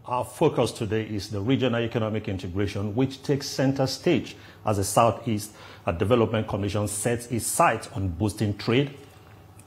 Our focus today is the regional economic integration, which takes center stage as the Southeast Development Commission sets its sights on boosting trade,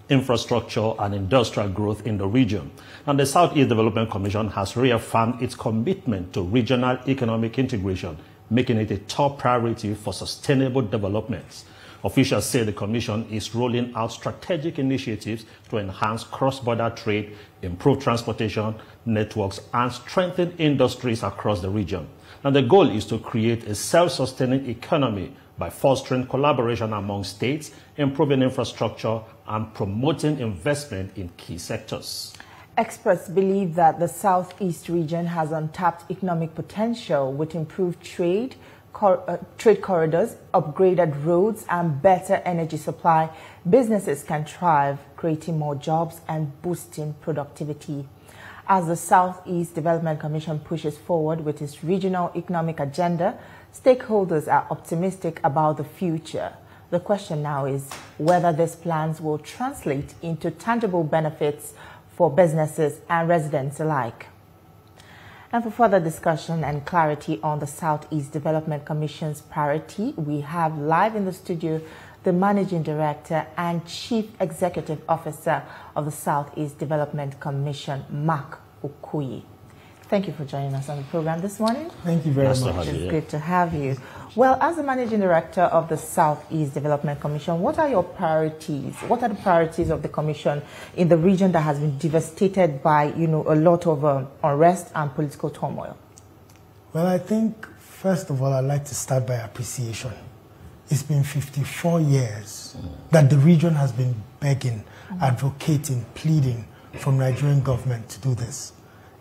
infrastructure, and industrial growth in the region. And the Southeast Development Commission has reaffirmed its commitment to regional economic integration, making it a top priority for sustainable development. Officials say the Commission is rolling out strategic initiatives to enhance cross-border trade, improve transportation networks, and strengthen industries across the region. And the goal is to create a self-sustaining economy by fostering collaboration among states, improving infrastructure, and promoting investment in key sectors. Experts believe that the Southeast region has untapped economic potential with improved trade corridors, upgraded roads, and better energy supply. Businesses can thrive, creating more jobs and boosting productivity. As the Southeast Development Commission pushes forward with its regional economic agenda, stakeholders are optimistic about the future. The question now is whether these plans will translate into tangible benefits for businesses and residents alike. And for further discussion and clarity on the Southeast Development Commission's priority, we have live in the studio the Managing Director and Chief Executive Officer of the Southeast Development Commission, Mark Okoye. Thank you for joining us on the program this morning. Thank you very much. It's good to have you. Well, as the Managing Director of the Southeast Development Commission, what are your priorities? What are the priorities of the Commission in the region that has been devastated by, a lot of unrest and political turmoil? Well, I think, first of all, I'd like to start by appreciation. It's been 54 years that the region has been begging, advocating, pleading from Nigerian government to do this.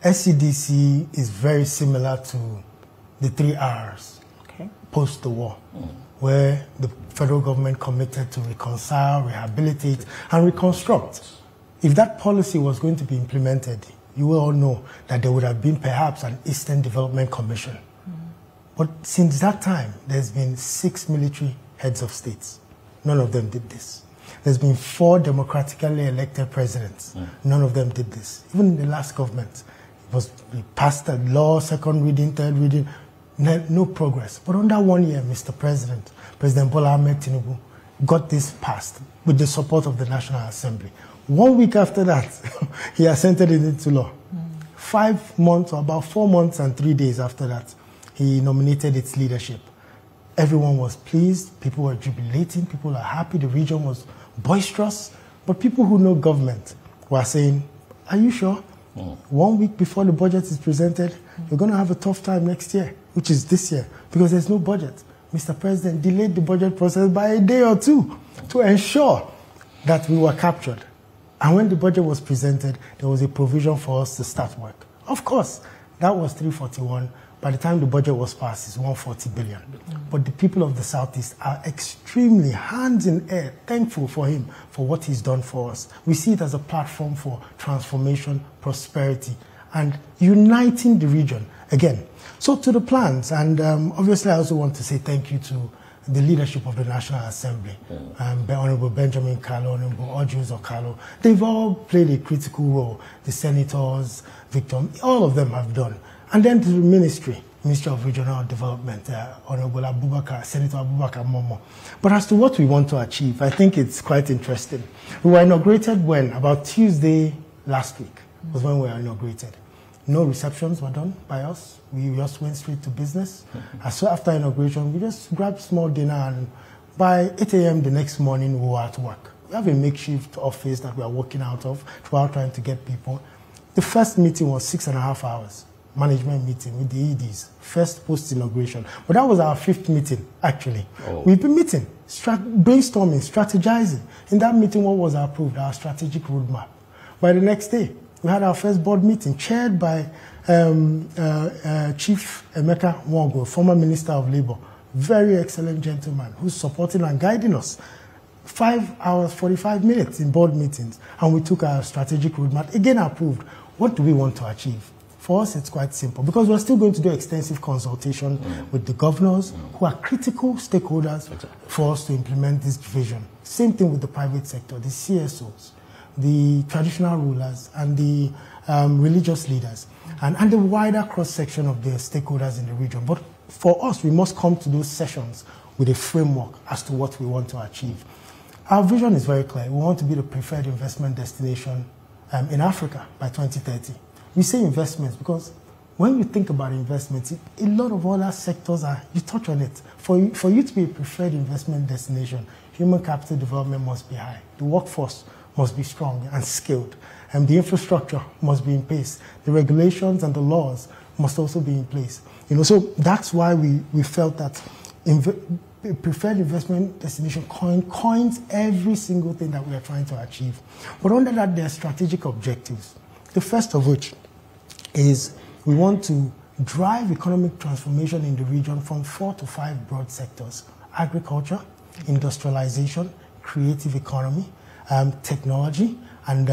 SCDC is very similar to the 3 Rs. Post the war, where the federal government committed to reconcile, rehabilitate, and reconstruct. If that policy was going to be implemented, you will all know that there would have been perhaps an Eastern Development Commission. But since that time, there's been 6 military heads of states. None of them did this. There's been 4 democratically elected presidents. None of them did this. Even in the last government, we passed a law, second reading, third reading, no progress. But under 1 year, Mr. President, President Bola Ahmed Tinubu, got this passed with the support of the National Assembly. 1 week after that, he assented it into law. 5 months, or about 4 months and 3 days after that, he nominated its leadership. Everyone was pleased, people were jubilating, people are happy, the region was boisterous. But people who know government were saying, are you sure? 1 week before the budget is presented, you're going to have a tough time next year, which is this year, because there's no budget. Mr. President delayed the budget process by a day or 2 to ensure that we were captured. And when the budget was presented, there was a provision for us to start work. Of course, that was 341. By the time the budget was passed, it's 140 billion. But the people of the Southeast are extremely hands in air, thankful for him for what he's done for us. We see it as a platform for transformation, prosperity, and uniting the region again. So to the plans, and obviously I also want to say thank you to the leadership of the National Assembly, Honorable Benjamin Kalu, Honorable Ojus Okalu. They've all played a critical role. The senators, Victor, all of them have done. And then to the Ministry of Regional Development, Honorable Abubakar, Senator Abubakar Momo. But as to what we want to achieve, I think it's quite interesting. We were inaugurated when? About Tuesday last week was when we were inaugurated. No receptions were done by us. We just went straight to business. So after inauguration, we just grabbed small dinner, and by 8 a.m. the next morning, we were at work. We have a makeshift office that we are working out of while trying to get people. The first meeting was 6.5 hours. Management meeting with the EDs, first post-inauguration. But that was our 5th meeting, actually. We've been meeting, brainstorming, strategizing. In that meeting, what was approved? Our strategic roadmap. By the next day, we had our first board meeting, chaired by Chief Emeka Nwogo, former Minister of Labour. Very excellent gentleman who's supporting and guiding us. 5 hours, 45 minutes in board meetings. And we took our strategic roadmap, again approved. What do we want to achieve? For us, it's quite simple, because we're still going to do extensive consultation with the governors, who are critical stakeholders for us to implement this vision. Same thing with the private sector, the CSOs. the traditional rulers, and the religious leaders, and the wider cross-section of the stakeholders in the region. But for us, we must come to those sessions with a framework as to what we want to achieve. Our vision is very clear. We want to be the preferred investment destination in Africa by 2030. We say investments because when you think about investments, a lot of other sectors you touch on it. For you to be a preferred investment destination, human capital development must be high. The workforce must be strong and skilled. And the infrastructure must be in place. The regulations and the laws must also be in place. So that's why we felt that preferred investment destination coins every single thing that we are trying to achieve. But under that, there are strategic objectives. The first of which is we want to drive economic transformation in the region from 4 to 5 broad sectors: agriculture, industrialization, creative economy, technology, and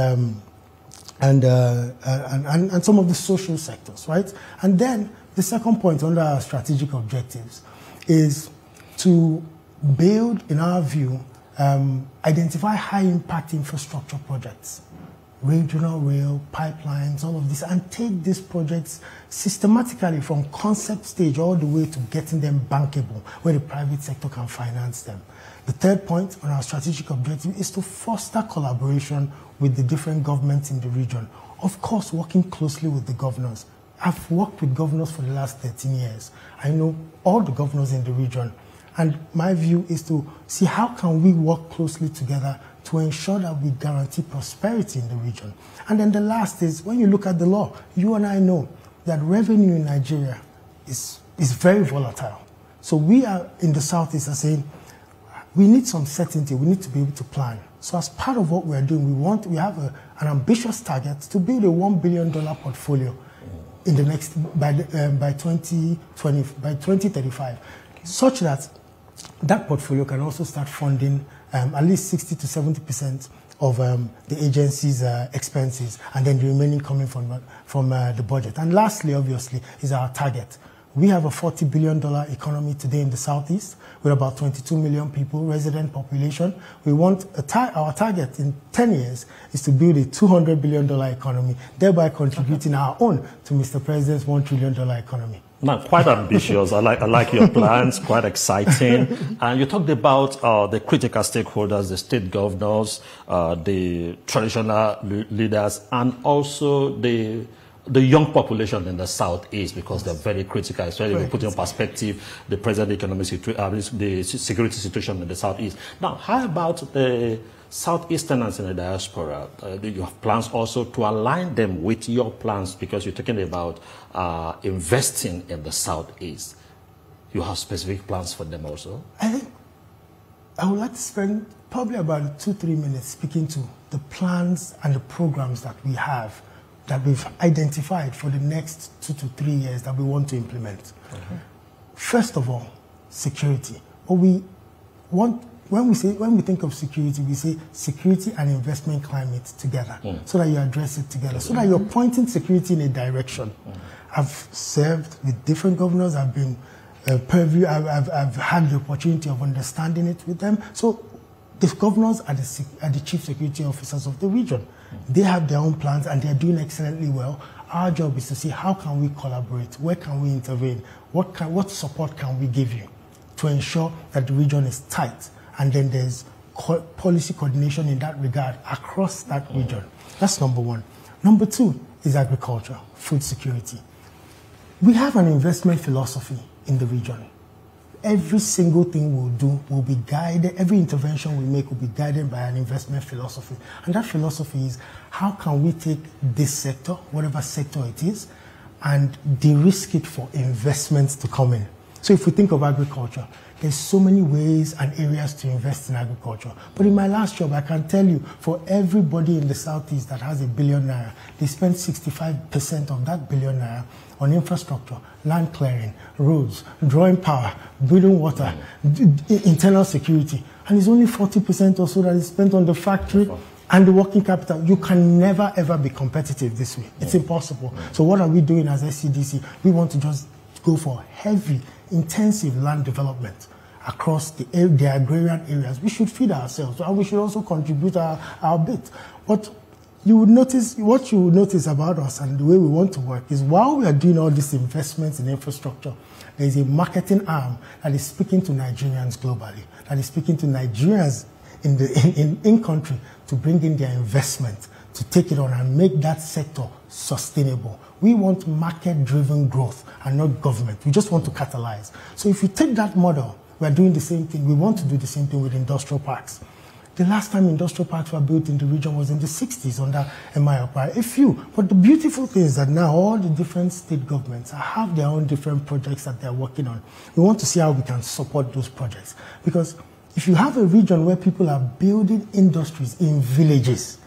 some of the social sectors, right? And then the second point under our strategic objectives is to build, in our view, identify high-impact infrastructure projects, regional rail, pipelines, all of this, and take these projects systematically from concept stage all the way to getting them bankable, where the private sector can finance them. The third point on our strategic objective is to foster collaboration with the different governments in the region. Of course, working closely with the governors. I've worked with governors for the last 13 years. I know all the governors in the region. And my view is to see how can we work closely together to ensure that we guarantee prosperity in the region. And then the last is, when you look at the law, you and I know that revenue in Nigeria is very volatile. So we are in the Southeast are saying, we need some certainty, we need to be able to plan. So as part of what we are doing, we have an ambitious target to build a $1 billion portfolio in the next, by 2035, such that that portfolio can also start funding at least 60 to 70% of the agency's expenses, and then the remaining coming from the budget. And lastly, obviously, is our target. We have a $40 billion economy today in the Southeast with about 22 million people, resident population. We want our target in 10 years is to build a $200 billion economy, thereby contributing our own to Mr. President's $1 trillion economy. Now, quite ambitious. I like your plans, quite exciting. And you talked about the critical stakeholders, the state governors, the traditional leaders, and also the young population in the Southeast, because they're very critical, especially when you put in perspective the present economic situation, the security situation in the Southeast. Now, how about the Southeasterners in the diaspora? Do you have plans also to align them with your plans, because you're talking about investing in the Southeast? You have specific plans for them also? I think I would like to spend probably about 2-3 minutes speaking to the plans and the programs that we have, that we've identified for the next 2 to 3 years that we want to implement. Mm-hmm. First of all, security. When we think of security, we say security and investment climate together, so that you address it together, so that you're pointing security in a direction. I've served with different governors. I've been I've had the opportunity of understanding it with them. So the governors are the chief security officers of the region. They have their own plans and they're doing excellently well. Our job is to see how can we collaborate, where can we intervene, what support can we give you to ensure that the region is tight, and then there's policy coordination in that regard across that region. That's number one. Number two is agriculture, food security. We have an investment philosophy in the region. Every single thing we'll do will be guided, every intervention we make will be guided by an investment philosophy. And that philosophy is, how can we take this sector, whatever sector it is, and de-risk it for investments to come in. So if we think of agriculture, there's so many ways and areas to invest in agriculture. But in my last job, I can tell you, for everybody in the Southeast that has $1 billion, they spend 65% of that $1 billion on infrastructure, land clearing, roads, drawing power, building water, internal security. And it's only 40% or so that is spent on the factory and the working capital. You can never, ever be competitive this way. It's impossible. So what are we doing as SCDC? We want to just go for heavy, intensive land development across the agrarian areas. We should feed ourselves, and we should also contribute our bit. But what you would notice about us and the way we want to work is while we are doing all these investments in infrastructure, there is a marketing arm that is speaking to Nigerians globally, that is speaking to Nigerians in country to bring in their investment, to take it on and make that sector sustainable. We want market-driven growth and not government. We just want to catalyze. So if you take that model, we are doing the same thing. We want to do the same thing with industrial parks. The last time industrial parks were built in the region was in the 60s under Emeagwali. A few. But the beautiful thing is that now all the different state governments have their own different projects that they're working on. We want to see how we can support those projects. Because if you have a region where people are building industries in villages,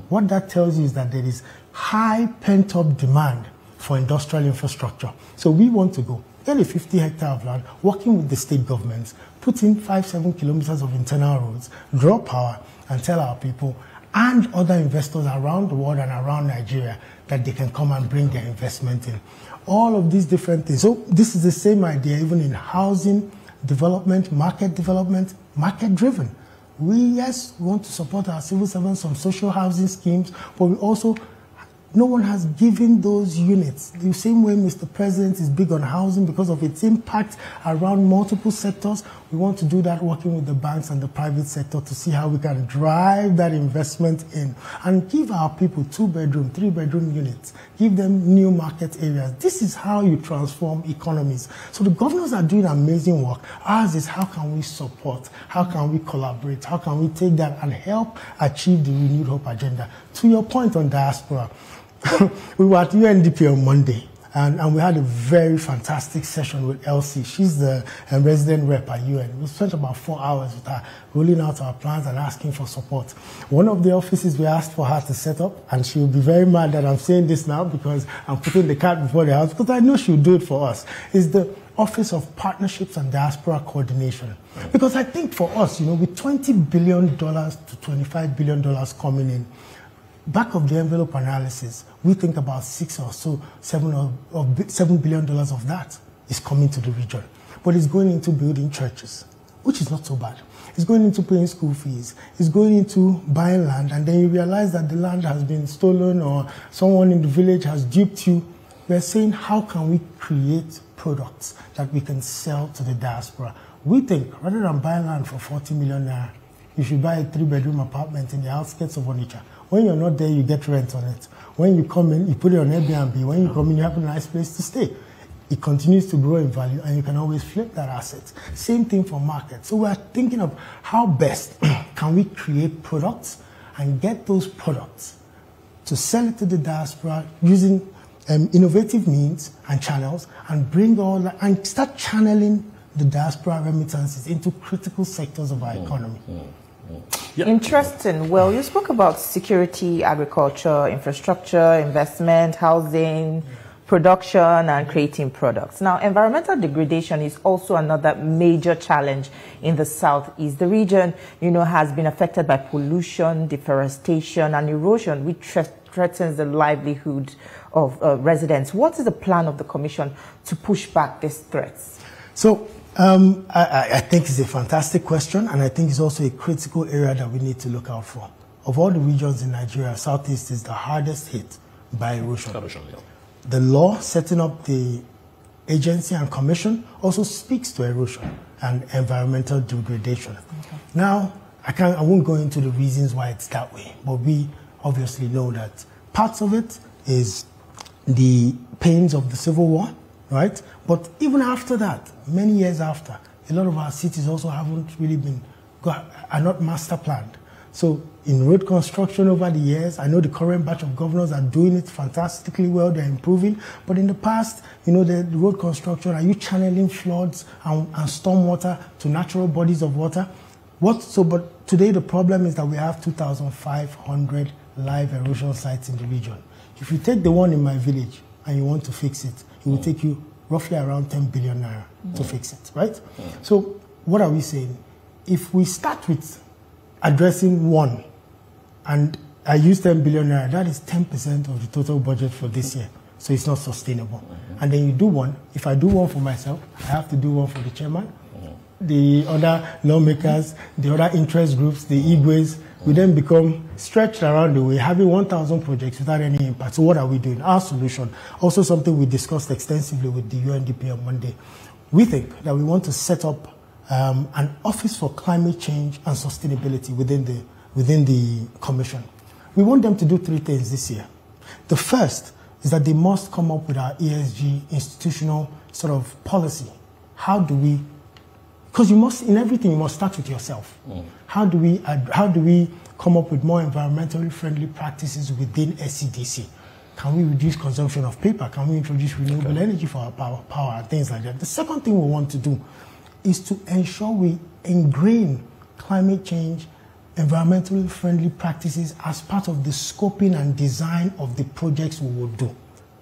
what that tells you is that there is high pent-up demand for industrial infrastructure. So we want to go, get a 50 hectare of land, working with the state governments, put in 5-7 kilometers of internal roads, draw power, and tell our people and other investors around the world and around Nigeria that they can come and bring their investment in. All of these different things. So this is the same idea even in housing development, market-driven. We want to support our civil servants on social housing schemes, but we also, no one has given those units. The same way Mr. President is big on housing because of its impact around multiple sectors, we want to do that working with the banks and the private sector to see how we can drive that investment in and give our people 2-bedroom, 3-bedroom units, give them new market areas. This is how you transform economies. So the governors are doing amazing work. Ours is how can we support, how can we collaborate, how can we take that and help achieve the Renewed Hope agenda. To your point on diaspora, we were at UNDP on Monday, and we had a very fantastic session with Elsie. She's the resident rep at UN. We spent about 4 hours with her, rolling out our plans and asking for support. One of the offices we asked for her to set up, and she will be very mad that I'm saying this now because I'm putting the cart before the house, because I know she'll do it for us, is the Office of Partnerships and Diaspora Coordination. Because I think for us, with $20 billion to $25 billion coming in, back of the envelope analysis, we think about $7 billion of that is coming to the region. But it's going into building churches, which is not so bad. It's going into paying school fees. It's going into buying land, and then you realize that the land has been stolen or someone in the village has duped you. We're saying, how can we create products that we can sell to the diaspora? We think, rather than buying land for 40 million naira, you should buy a 3-bedroom apartment in the outskirts of Onitsha. When you're not there, you get rent on it. When you come in, you put it on Airbnb. When you come in, you have a nice place to stay. It continues to grow in value, and you can always flip that asset. Same thing for market. So we're thinking of how best can we create products and get those products to sell it to the diaspora using innovative means and channels, and bring all that and start channeling the diaspora remittances into critical sectors of our economy. Yep. Interesting. Well, you spoke about security, agriculture, infrastructure, investment, housing, production, and creating products. Now, environmental degradation is also another major challenge in the Southeast. The region, has been affected by pollution, deforestation, and erosion, which threatens the livelihood of residents. What is the plan of the Commission to push back these threats? So, I think it's a fantastic question, and I think it's also a critical area that we need to look out for. Of all the regions in Nigeria, Southeast is the hardest hit by erosion. The law setting up the agency and commission also speaks to erosion and environmental degradation. Okay. Now, I won't go into the reasons why it's that way, but we obviously know that parts of it is the pains of the Civil War, right? But even after that, many years after, a lot of our cities also haven't really are not master planned. So in road construction over the years, I know the current batch of governors are doing it fantastically well, they're improving. But in the past, the road construction, are you channeling floods and stormwater to natural bodies of water? But today the problem is that we have 2,500 live erosion sites in the region. If you take the one in my village and you want to fix it, it will take you roughly around 10 billion naira to fix it, right? So what are we saying? If we start with addressing one, and I use 10 billion naira, that is 10% of the total budget for this year. So it's not sustainable. And then you do one. If I do one for myself, I have to do one for the chairman. the other lawmakers, the other interest groups, the Igwes, we then become stretched around the way, having 1,000 projects without any impact. So what are we doing? Our solution, also something we discussed extensively with the UNDP on Monday. We think that we want to set up an office for climate change and sustainability within the commission. We want them to do 3 things this year. The first is that they must come up with our ESG institutional sort of policy. How do we, because you must, in everything, you must start with yourself. How do we come up with more environmentally friendly practices within SCDC? Can we reduce consumption of paper? Can we introduce renewable energy for our power and things like that? The second thing we want to do is to ensure we ingrain climate change, environmentally friendly practices as part of the scoping and design of the projects we will do.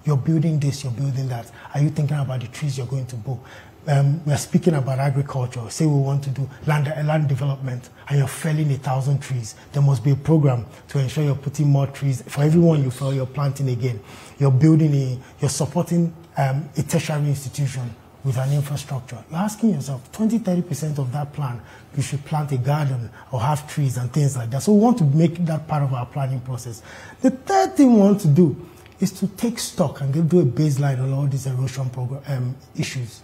You're building this, you're building that. Are you thinking about the trees you're going to grow? We're speaking about agriculture. Say we want to do land development and you're felling 1,000 trees. There must be a program to ensure you're putting more trees. For everyone you fell, you're planting again. You're supporting a tertiary institution with an infrastructure. You're asking yourself, 20-30% of that plan, you should plant a garden or have trees and things like that. So we want to make that part of our planning process. The third thing we want to do is to take stock and do a baseline on all these erosion issues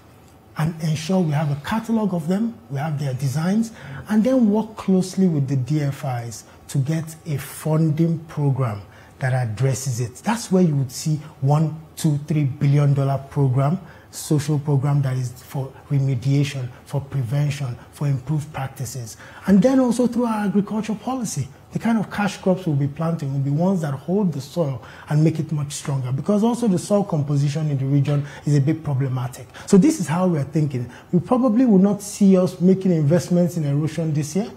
and ensure we have a catalog of them, we have their designs, and then work closely with the DFIs to get a funding program that addresses it. That's where you would see $1, $2, $3 billion program, social program that is for remediation, for prevention, for improved practices. And then also through our agriculture policy, the kind of cash crops we'll be planting will be ones that hold the soil and make it much stronger, because also the soil composition in the region is a bit problematic. So this is how we're thinking. We probably will not see us making investments in erosion this year,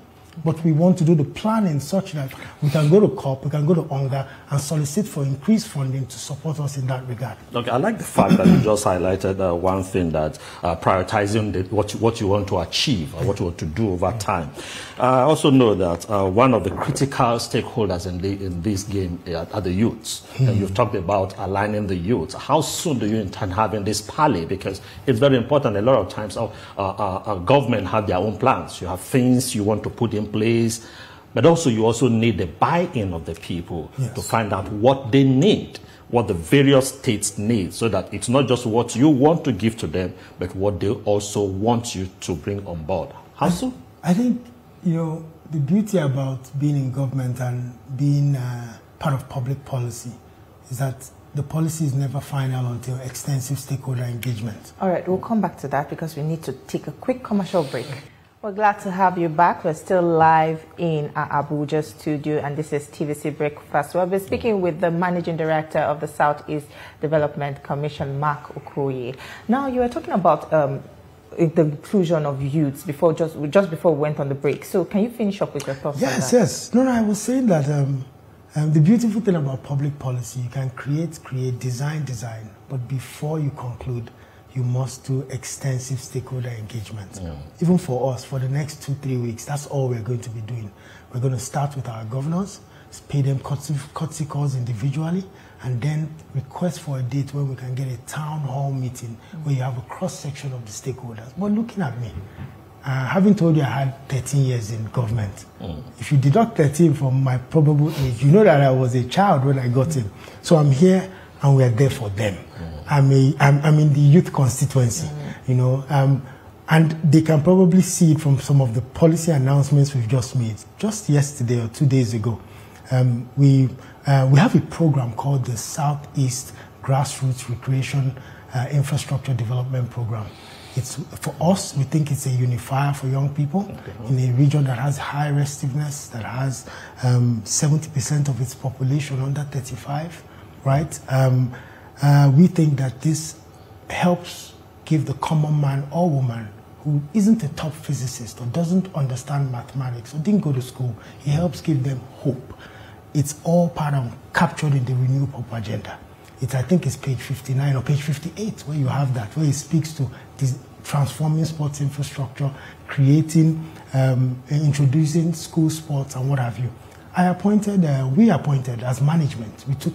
but we want to do the planning such that we can go to COP, we can go to UNGA and solicit for increased funding to support us in that regard. Okay, I like the fact that you just highlighted one thing, that prioritizing what you want to achieve or what you want to do over time. I also know that one of the critical stakeholders in this game are the youths. And you've talked about aligning the youths. How soon do you intend having this parley? Because it's very important. A lot of times government have their own plans. You have things you want to put in place, but also you also need the buy-in of the people to find out what they need, what the various states need, so that it's not just what you want to give to them, but what they also want you to bring on board. How soon? I think, the beauty about being in government and being part of public policy is that the policy is never final until extensive stakeholder engagement. All right, we'll come back to that because we need to take a quick commercial break. We're glad to have you back. We're still live in our Abuja studio, and this is TVC Breakfast. We'll be speaking with the Managing Director of the Southeast Development Commission, Mark Okoye. Now, you were talking about the inclusion of youths just before we went on the break. So can you finish up with your thoughts on that? Yes. No, I was saying that the beautiful thing about public policy, you can create, design, but before you conclude, you must do extensive stakeholder engagement. Even for us, for the next 2-3 weeks, that's all we're going to be doing. We're going to start with our governors, pay them courtesy calls individually, and then request for a date when we can get a town hall meeting where you have a cross-section of the stakeholders. But looking at me, having told you I had 13 years in government, if you deduct 13 from my probable age, you know that I was a child when I got in. So I'm here and we're there for them. I'm in the youth constituency, and they can probably see it from some of the policy announcements we've just made. Just yesterday or 2 days ago, we have a program called the Southeast Grassroots Recreation Infrastructure Development Program. It's for us, we think it's a unifier for young people in a region that has high restiveness, that has 70% of its population under 35, right? We think that this helps give the common man or woman who isn't a top physicist or doesn't understand mathematics or didn't go to school, it helps give them hope. It's all part of captured in the Renew Hope agenda. I think it's page 59 or page 58 where you have that, where it speaks to this transforming sports infrastructure, creating, introducing school sports and what have you. We appointed as management, we took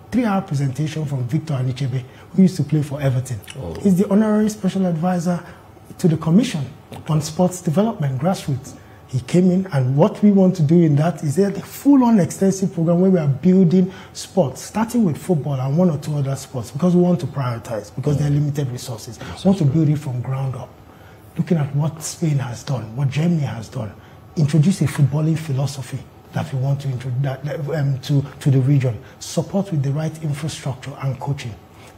3-hour presentation from Victor Anichebe, who used to play for Everton. He's the honorary special advisor to the Commission on Sports Development, grassroots. He came in, and what we want to do in that is a full-on extensive program where we are building sports, starting with football and one or two other sports, because we want to prioritize, because there are limited resources. We want to build it from ground up, looking at what Spain has done, what Germany has done, introduce a footballing philosophy that we want to introduce to the region, support with the right infrastructure and coaching,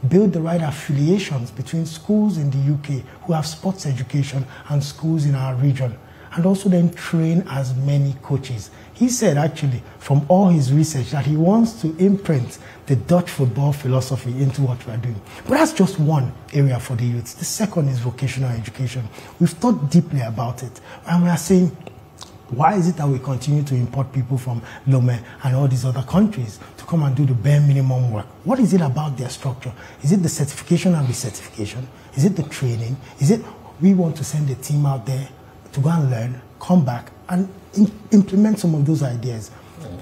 build the right affiliations between schools in the UK who have sports education and schools in our region, and also then train as many coaches. He said actually from all his research that he wants to imprint the Dutch football philosophy into what we are doing. But that's just one area for the youth. The second is vocational education. We've thought deeply about it, and we are saying, why is it that we continue to import people from Lome and all these other countries to come and do the bare minimum work? What is it about their structure? Is it the certification and recertification? Is it the training? Is it we want to send a team out there to go and learn, come back, and implement some of those ideas?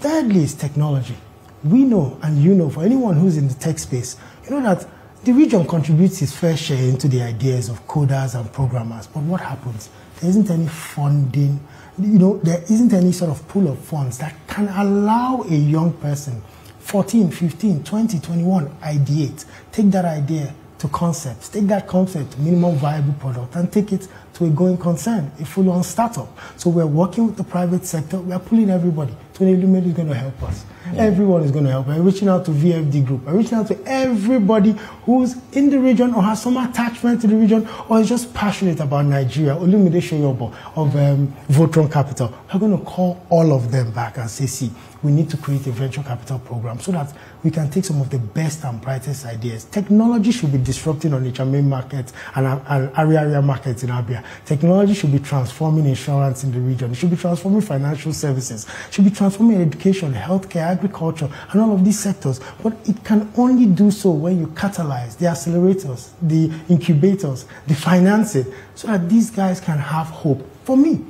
Thirdly is technology. We know, and you know, for anyone who's in the tech space, you know that the region contributes its fair share into the ideas of coders and programmers. But what happens? There isn't any funding, there isn't any sort of pool of funds that can allow a young person, 14, 15, 20, 21, ideate, take that idea to concepts, take that concept to minimum viable product and take it to a going concern, a full-on startup. So we're working with the private sector, we're pulling everybody. Tony Lumedi is going to help us. Yeah. Everyone is going to help. We're reaching out to VFD Group. We're reaching out to everybody who's in the region or has some attachment to the region or is just passionate about Nigeria. Olumide Shoyobo of Votron Capital. We're going to call all of them back and say, see, we need to create a venture capital program so that we can take some of the best and brightest ideas. Technology should be disrupting on the HMA market and area markets in Abia. Technology should be transforming insurance in the region. It should be transforming financial services. It should be transforming education, healthcare, agriculture, and all of these sectors. But it can only do so when you catalyze the accelerators, the incubators, the financing, so that these guys can have hope. For me,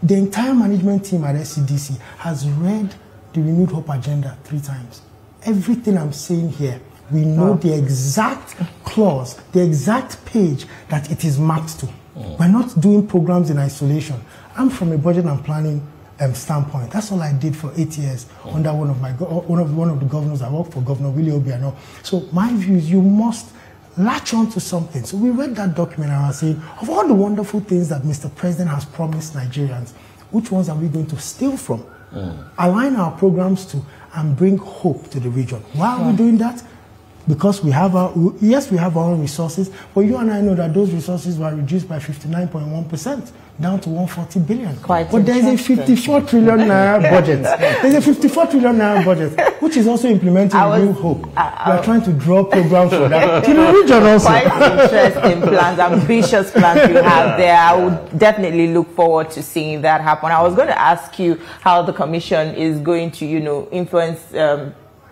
the entire management team at SCDC has read the Renewed Hope Agenda 3 times. Everything I'm saying here, we know the exact clause, the exact page that it is mapped to. We're not doing programs in isolation. I'm from a budget and planning standpoint. That's all I did for 8 years under one of the governors. I worked for Governor Willie Obiano. So my view is you must latch on to something. So we read that document and I was saying, of all the wonderful things that Mr. President has promised Nigerians, which ones are we going to steal from? Align our programs to and bring hope to the region. Why are we doing that? Because we have our own resources, but you and I know that those resources were reduced by 59.1% down to 140 billion. But there's a 54 trillion naira budget. There's a 54 trillion naira budget, which is also implementing New Hope. We are trying to draw programs for that to the region also. Quite interesting plans, ambitious plans you have there. I would definitely look forward to seeing that happen. I was going to ask you how the commission is going to, influence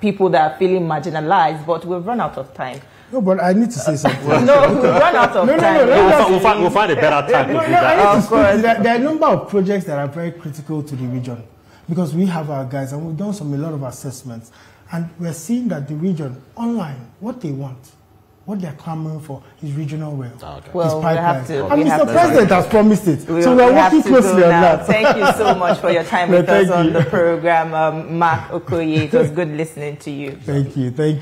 people that are feeling marginalized, but we've run out of time. No, but I need to say something. No, we've run out of time. We'll find a better time to do that. Of course. There are a number of projects that are very critical to the region because we have our guys and we've done a lot of assessments and we're seeing that the region, online, what they want, what they're clamoring for is regional rail. Well, and Mr. President has promised it. So we're working closely on that. Thank you so much for your time with us on the program, Mark Okoye. It was good listening to you. Thank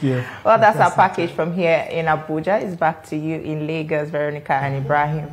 you. Well, that's our package from here in Abuja. It's back to you in Lagos, Veronica and Ibrahim.